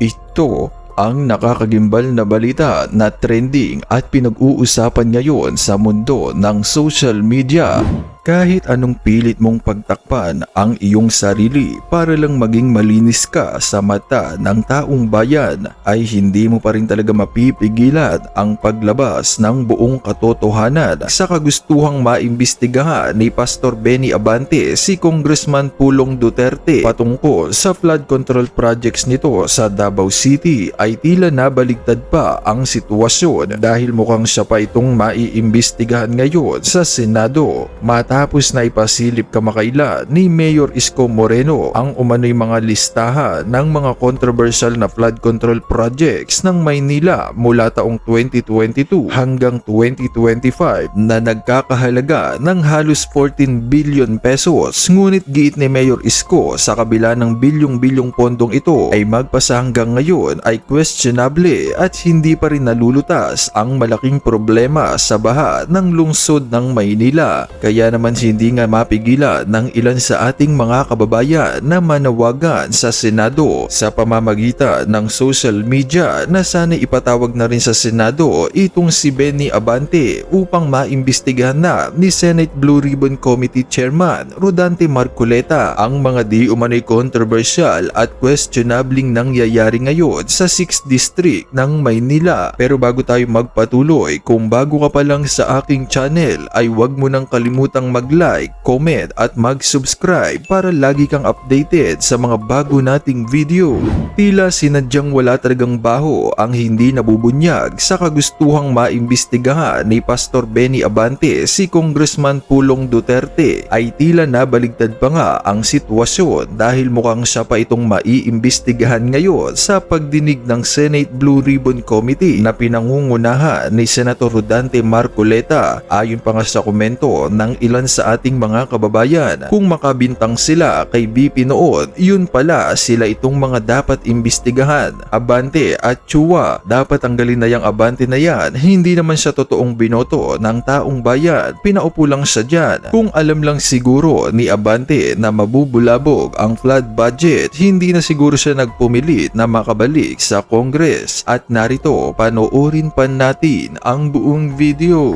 Ito ang nakakagimbal na balita na trending at pinag-uusapan ngayon sa mundo ng social media. Kahit anong pilit mong pagtakpan ang iyong sarili para lang maging malinis ka sa mata ng taong bayan, ay hindi mo pa rin talaga mapipigilan ang paglabas ng buong katotohanan sa kagustuhang maimbestigahan ni Pastor Benny Abante si Congressman Pulong Duterte patungkol sa flood control projects nito sa Davao City. Ay tila nabaligtad pa ang sitwasyon dahil mukhang siya pa itong maiimbestigahan ngayon sa Senado. Matapos na ipasilip kamakailan ni Mayor Isko Moreno ang umano'y mga listahan ng mga controversial na flood control projects ng Maynila mula taong 2022 hanggang 2025 na nagkakahalaga ng halos 14 billion pesos. Ngunit giit ni Mayor Isko, sa kabila ng bilyong-bilyong pondong ito ay magpasa hanggang ngayon ay questionable at hindi pa rin nalulutas ang malaking problema sa baha ng lungsod ng Maynila. Kaya naman hindi nga mapigilan ng ilan sa ating mga kababayan na manawagan sa Senado sa pamamagitan ng social media na sana ipatawag na rin sa Senado itong si Benny Abante upang maimbestigahan na ni Senate Blue Ribbon Committee Chairman Rodante Marcoleta ang mga di umano'y controversial at questionabling nangyayari ngayon sa 6th District ng Maynila. Pero bago tayo magpatuloy, kung bago ka pa lang sa aking channel ay huwag mo nang kalimutang mag-like, comment at mag-subscribe para lagi kang updated sa mga bago nating video. Tila sinadyang wala talagang baho ang hindi nabubunyag sa kagustuhang maimbestigahan ni Pastor Benny Abante si Congressman Pulong Duterte. Ay tila nabaligtad pa nga ang sitwasyon dahil mukhang siya pa itong maiimbestigahan ngayon sa pagdinig ng Senate Blue Ribbon Committee na pinangungunahan ni Senator Rodante Marcoleta. Ayon pa nga sa komento ng ilan sa ating mga kababayan, kung makabintang sila kay BP noon, yun pala sila itong mga dapat imbestigahan. Abante at Chua, dapat tanggalin na yung Abante na yan. Hindi naman siya totoong binoto ng taong bayan, pinaupo lang siya dyan. Kung alam lang siguro ni Abante na mabubulabog ang flood budget, hindi na siguro siya nagpumilit na makabalik sa Congress. At narito, panoorin pa natin ang buong video.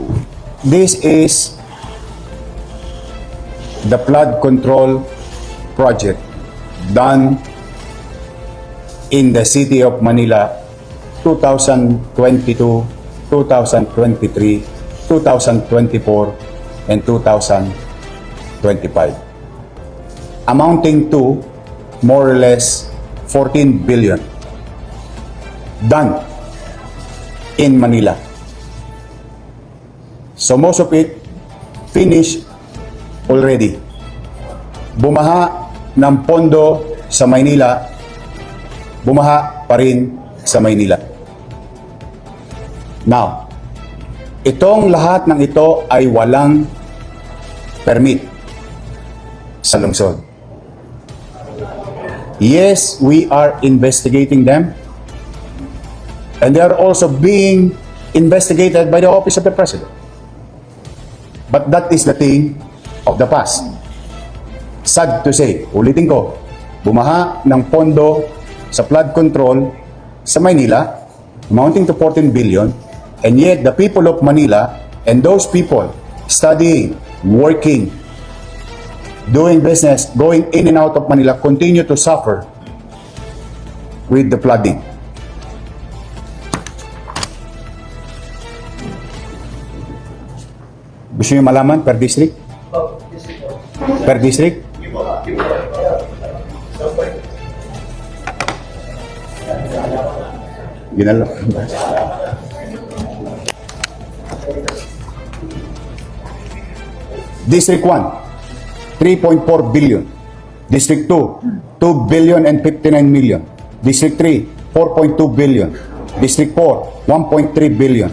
This is the flood control project done in the city of Manila 2022, 2023, 2024, and 2025, amounting to more or less 14 billion done in Manila. So most of it finished already. Bumaha ng pondo sa Maynila, bumaha pa rin sa Maynila. Now, itong lahat ng ito ay walang permit sa lungsod. Yes, we are investigating them, and they are also being investigated by the Office of the President. But that is the thing of the past. Sad to say, ulitin ko, bumaha ng pondo sa flood control sa Maynila, amounting to 14 billion, and yet the people of Manila and those people studying, working, doing business, going in and out of Manila continue to suffer with the flooding. Gusto niyo malaman per district? Per district? Ginalo. District 1, 3.4 billion. District 2, 2 billion and 59 million. District 3, 4.2 billion. District 4, 1.3 billion.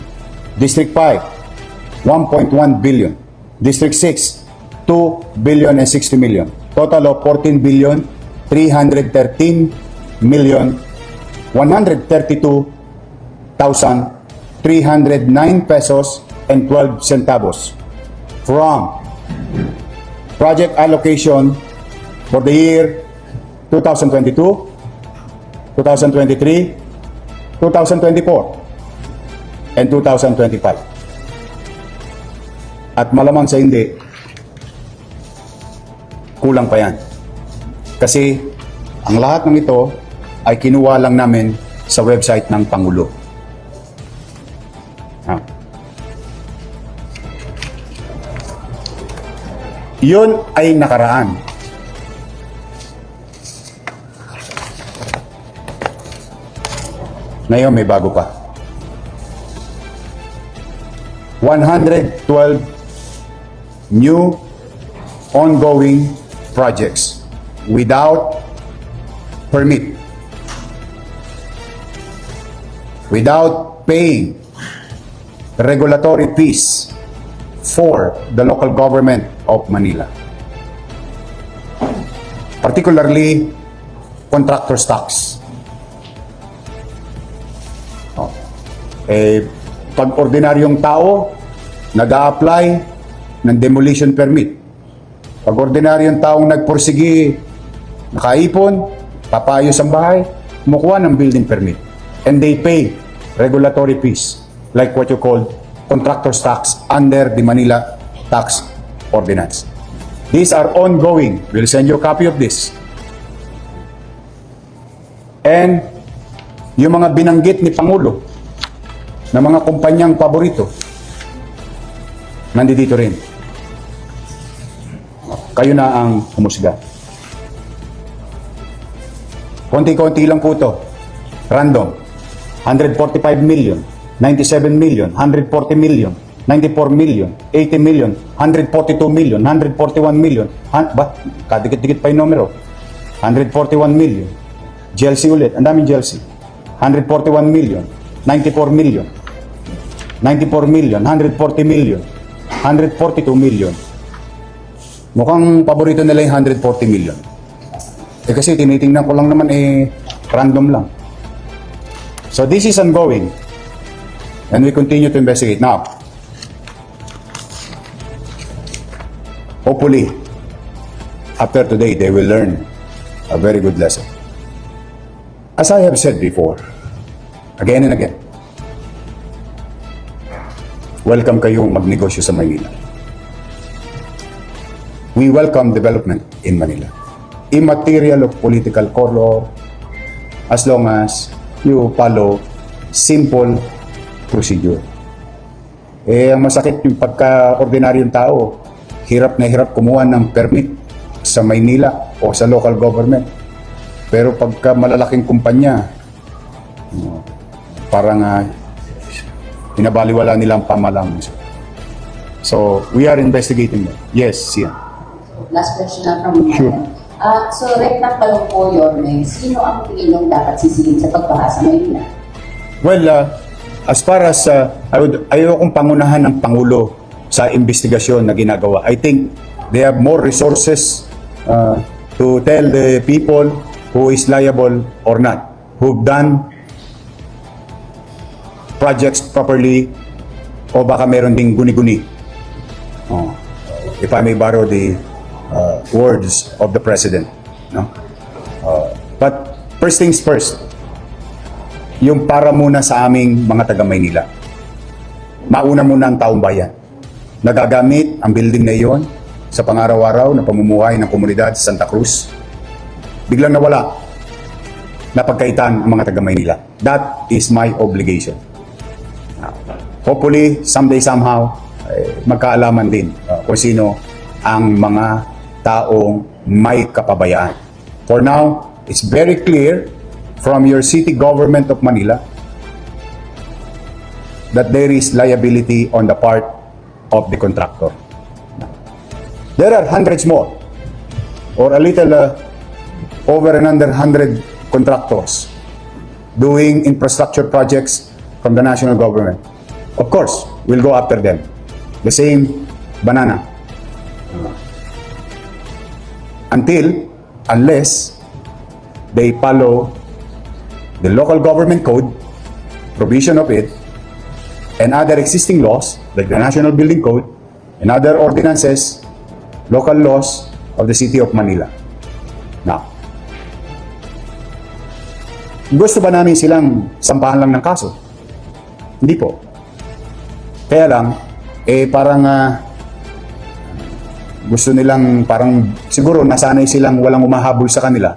District 5, 1.1 billion. District 6, 2 billion and 60 million. Total of 14 billion, 313 million, 132,309 pesos and 12 centavos from project allocation for the year 2022, 2023, 2024, and 2025. At malamang sa hindi, kulang pa yan. Kasi ang lahat ng ito ay kinuha lang namin sa website ng Pangulo. Yun ay nakaraan. Ngayon may bago pa. 112 new ongoing projects without permit, without paying regulatory fees for the local government of Manila. Particularly, contractor's tax. Pag ordinaryong tao, nag-a-apply ng demolition permit. Pag ordinaryong taong nagpursigi, nakaipon, papayos ang bahay, kumukuha ng building permit. And they pay regulatory fees, like what you call contractor's tax under the Manila Tax Ordinance. These are ongoing. We'll send you a copy of this. And yung mga binanggit ni Pangulo na mga kumpanyang paborito, nandito rin. Kayo na ang humusga. Konti-konti lang po ito. Random. 145 million, 97 million, 140 million, 94 million, 80 million, 142 million, 141 million. Kadikit-dikit pa yung numero. 141 million. GLC ulit. Ang daming GLC. 141 million, 94 million, 94 million, 140 million, 142 million. Mukhang paborito nila yung 140 million. Kasi tinitingnan ko lang naman random lang. So this is ongoing. And we continue to investigate. Now, hopefully, after today, they will learn a very good lesson. As I have said before, again and again, welcome kayong magnegosyo sa Manila. We welcome development in Manila. Immaterial of political color, as long as you follow simple procedure. Ang masakit yung pagka-ordinaryong tao, hirap na hirap kumuha ng permit sa Maynila o sa local government. Pero pagka malalaking kumpanya, parang pinabaliwala nilang pamalang. So, we are investigating that. Yes, Sian. Last question na from me. Sure. So, recta pa lang po, Yorme, sino ang tingin niyong dapat sisilid sa pagbaha sa Maynila? Well, as far as ayaw kong pangunahan ng Pangulo sa investigasyon na ginagawa. I think they have more resources to tell the people who is liable or not, who've done projects properly o baka meron ding guni-guni. If I may borrow the words of the President. No? But first things first, yung para muna sa aming mga taga-Maynila. Mauna muna ang taong bayan. Nagagamit ang building na iyon sa pangaraw-araw na pamumuhay ng komunidad sa Santa Cruz. Biglang nawala. Napagkaitan ang mga taga-Maynila. That is my obligation. Hopefully, someday, somehow, magkaalaman din kung sino ang mga taong may kapabayaan. For now, it's very clear from your city government of Manila that there is liability on the part of the contractor. There are hundreds more, or a little over and under 100 contractors doing infrastructure projects from the national government. Of course, we'll go after them. The same banana. Unless they follow the local government code, provision of it, and other existing laws, like the National Building Code, and other ordinances, local laws of the City of Manila. Now, Gusto ba namin silang sampahan lang ng kaso? Hindi po. Kaya lang, parang gusto nilang parang siguro nasanay silang walang umahabol sa kanila.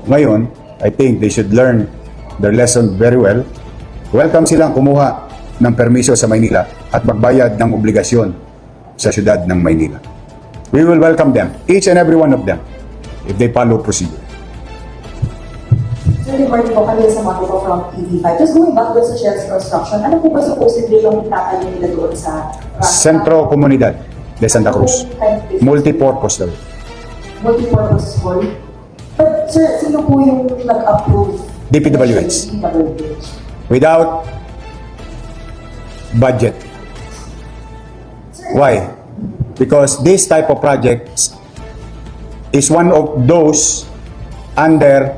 Ngayon, I think they should learn their lesson very well. Welcome silang kumuha ng permiso sa Maynila at magbayad ng obligasyon sa syudad ng Maynila. We will welcome them, each and every one of them, if they follow procedure. Sir, reporting po kami sa mga po from TV5. Just going back doon sa Shell's construction, ano po ba supposedly yung itatayo nila doon sa... Centro Comunidad de Santa Cruz. Multipurpose daw. Multipurpose hall. But sir, sino po yung nag-approve? DPWH. DPWH. Without budget. Why? Because this type of projects is one of those under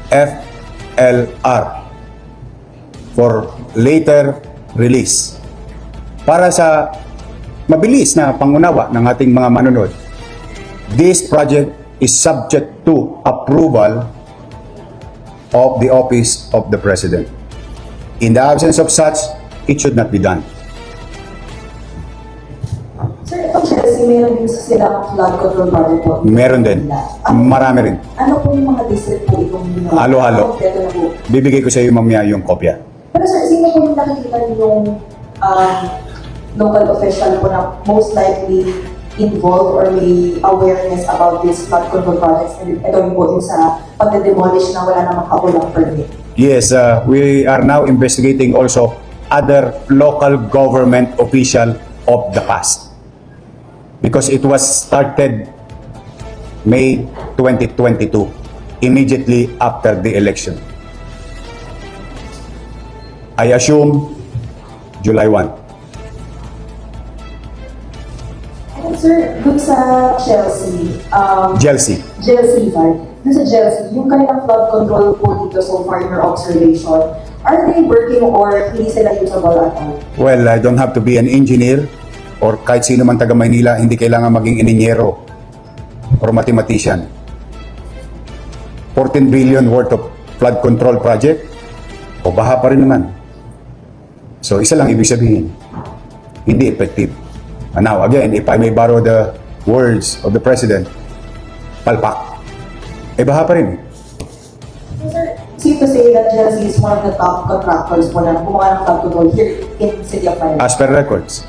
FLR for later release. Para sa mabilis na pangunawa ng ating mga manunod, this project is subject to approval of the office of the President. In the absence of such, it should not be done. Sir, itong Chelsea, meron din silang flood control project po. Meron din. Marami rin. Ano po yung mga district po itong ginawa? Halo-halo. Kompleto na po. Bibigay ko sa iyo mamaya yung kopya. Pero sir, sino po yung nakikita yung local official po na most likely involved or may awareness about this flood control projects? And ito rin po yung sa pagde-demolish na wala namang kakulang permit. Yes, we are now investigating also other local government official of the past. Because it was started May 2022, immediately after the election. I assume July 1. And sir, dun sa Chelsea, Chelsea. Chelsea, right? Dun sa Chelsea, yung kanilang flood control po dito so far in your observation, are they working or hindi sila usable at all? Well, I don't have to be an engineer or kahit sino man taga Maynila, hindi kailangan maging ininyero or mathematician. 14 billion worth of flood control project, o baha pa rin naman. So, isa lang ibig sabihin, hindi effective. And now, again, if I may borrow the words of the President, palpak. Baha pa rin. So, sir, safe to say that Chelsea is one of the top contractors po na gumawa ng flood control here in City of Manila. As per records.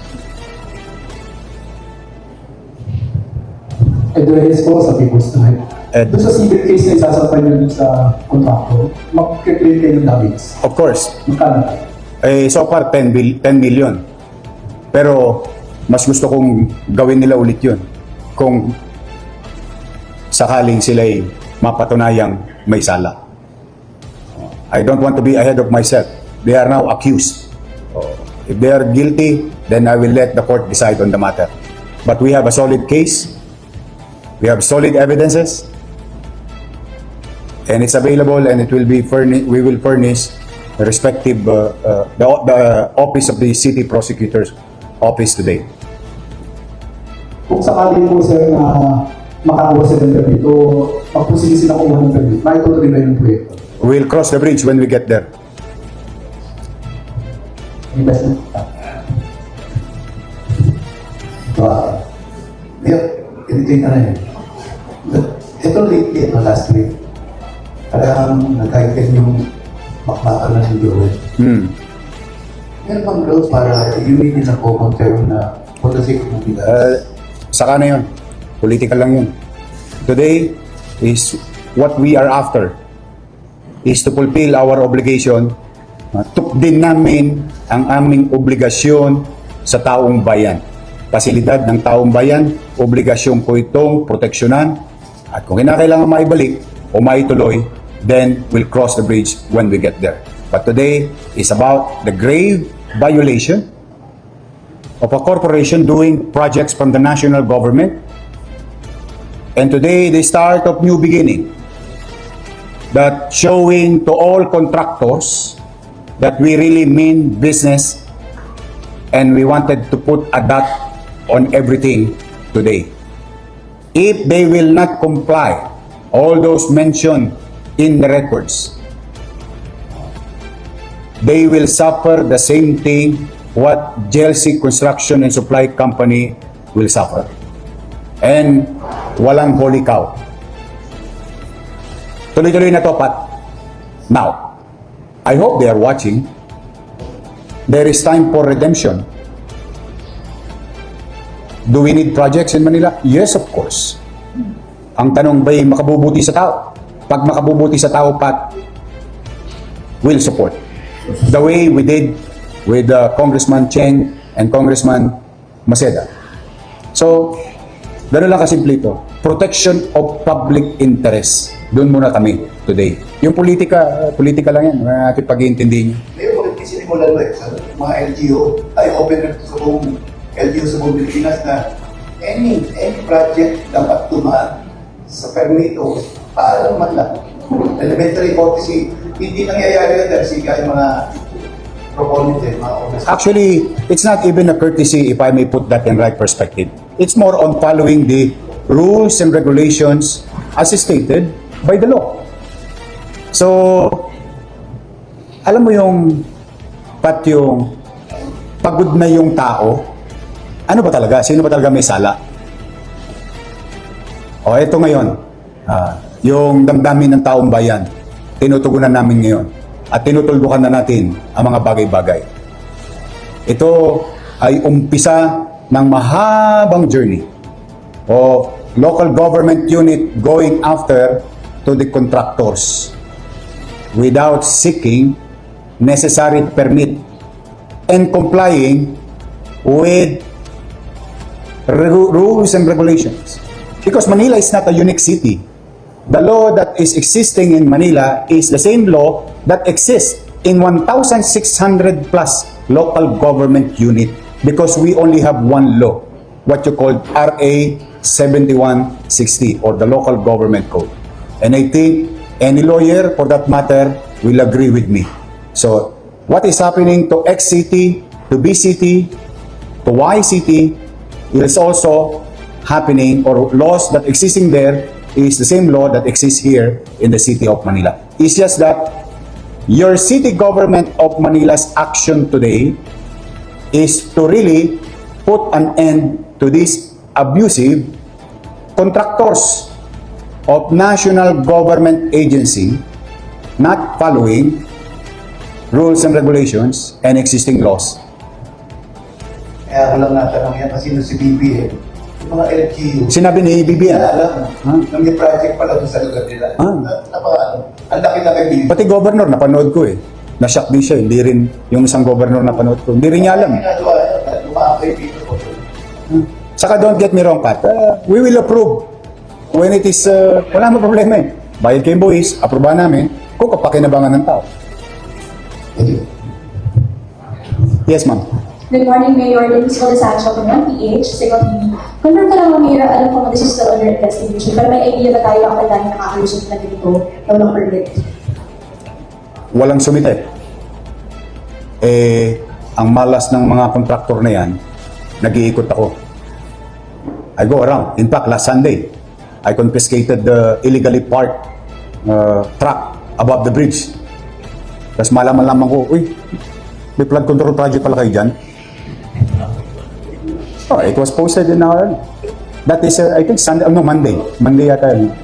Edwes po sa People's Time. Ed. Doon sa civil case na isasampay nyo dun sa contractor, mag-claim kayo ng damage. Of course, Magkano? so far 10 million. Pero mas gusto kong gawin nila ulit yun kung sakaling sila'y mapatunayang may sala. I don't want to be ahead of myself. They are now accused. If they are guilty, then I will let the court decide on the matter. But we have a solid case. We have solid evidences. And it's available and it will be we will furnish the respective the office of the city prosecutor's office today. Kung sakaling po sir na makakuha sila ng permit o magpusili sila kung ng permit, maitutuloy ba yung proyekto? We'll cross the bridge when we get there. Investment. Ganito yung ano yun. Ito lately, last week, talagang nagkaitin yung bakbakan na si Joel. Meron bang growth para yun na po confirm na for the sake of the Saka na yun. Political lang yun. Today is what we are after is to fulfill our obligation. Tukdin namin ang aming obligasyon sa taong bayan. Pasilidad ng taong bayan, obligasyon ko itong proteksyonan at kung kinakailangan maibalik o maituloy, then we'll cross the bridge when we get there. But today is about the grave violation of a corporation doing projects from the national government. And today, the start of new beginning that showing to all contractors that we really mean business and we wanted to put a dot on everything today. If they will not comply, all those mentioned in the records. They will suffer the same thing what JLC Construction and Supply Company will suffer. And walang holy cow. Tuloy-tuloy na to, Pat. Now, I hope they are watching. There is time for redemption. Do we need projects in Manila? Yes, of course. Ang tanong ba'y makabubuti sa tao? Pag makabubuti sa tao, Pat, will support. The way we did with Congressman Cheng and Congressman Maceda. So, gano'n lang kasimple ito. Protection of public interest. Doon muna kami today. Yung politika lang yan. Wala natin pag-iintindihin. Ngayon, bakit sinimulan mo sa mga LGU, ay open na sa buong LGU sa buong Pilipinas na any project dapat tumaan sa permito para man lang. Elementary courtesy, hindi nangyayari yan dahil siga yung mga proponents mga officers. Actually, it's not even a courtesy if I may put that in right perspective. It's more on following the rules and regulations as stated by the law. So, alam mo yung pagod na yung tao, ano ba talaga? Sino ba talaga may sala? O, eto ngayon, yung damdamin ng taong bayan, tinutugunan namin ngayon at tinutulbukan na natin ang mga bagay-bagay. Ito ay umpisa ng mahabang journey o local government unit going after to the contractors without seeking necessary permit and complying with rules and regulations. Because Manila is not a unique city. The law that is existing in Manila is the same law that exists in 1,600 plus local government unit because we only have one law, what you call RA 7160 or the Local Government Code. And I think any lawyer for that matter will agree with me. So, what is happening to X city, to B city, to Y city is also happening, or laws that existing there is the same law that exists here in the city of Manila. It's just that your city government of Manila's action today is to really put an end to these abusive contractors of national government agency not following rules and regulations and existing laws. Kaya ako lang natanong yan kasi si BB yung mga LGU. Sinabi ni BBM. Alam, nang may project pala doon sa lugar nila. Ang laki-laki BB. Pati governor, napanood ko eh. Na-shock din siya. Hindi rin yung isang governor napanood ko. Hindi rin niya alam. Ginagawa yan, lumakay dito po. Saka don't get me wrong, Pat. We will approve when it is, wala mo problema eh. Bayad kayong boys, aprobahan namin kung kapakinabangan ng tao. Yes, ma'am. Good morning, Mayor. Denise Colasaccio from MPH, Signal TV. Confirm ka lang, Mayor, alam ko this is still under investigation, pero may idea na tayo ang kailangan nakakalusot na ganito na walang permit. Walang sumite. Ang malas ng mga kontraktor na yan, nag-iikot ako. I go around. In fact, last Sunday, I confiscated the illegally parked truck above the bridge. Tapos malaman-laman ko, uy, may flood control project pala kayo dyan. Oh, it was posted in our, that is, I think, Sunday, no, Monday. Monday yata yun.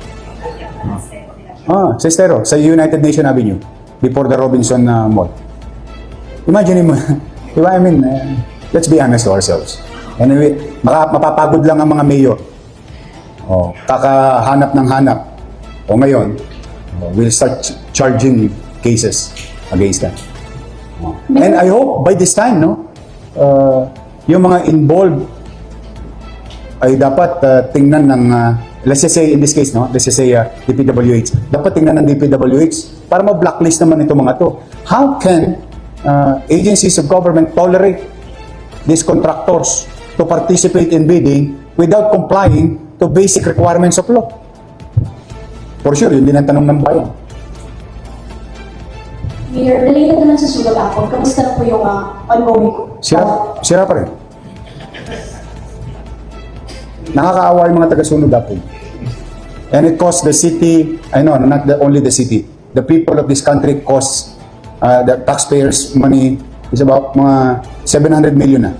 Sa Estero, sa United Nation Avenue, before the Robinson Mall. Imagine mo, diba, I mean, let's be honest to ourselves. Anyway, mapapagod lang ang mga mayor. Kakahanap ng hanap. Ngayon, we'll start charging cases against them. And I hope by this time, no, yung mga involved ay dapat tingnan ng, let's just say in this case, no, let's just say DPWH, dapat tingnan ng DPWH para ma-blacklist naman ito mga to. How can agencies of government tolerate these contractors to participate in bidding without complying to basic requirements of law? For sure, yun din ang tanong ng bayan. Mayor, related naman sa sugat ako, kamusta na po yung ongoing? Sira pa rin. Nakakaawa yung mga taga-sunod ako. And it costs the city, I know, not only the city, the people of this country costs, the taxpayers' money is about mga 700 million na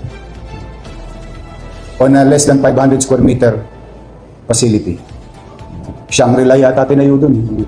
on a less than 500 square meter facility. Shangri-La yata tinayo dun.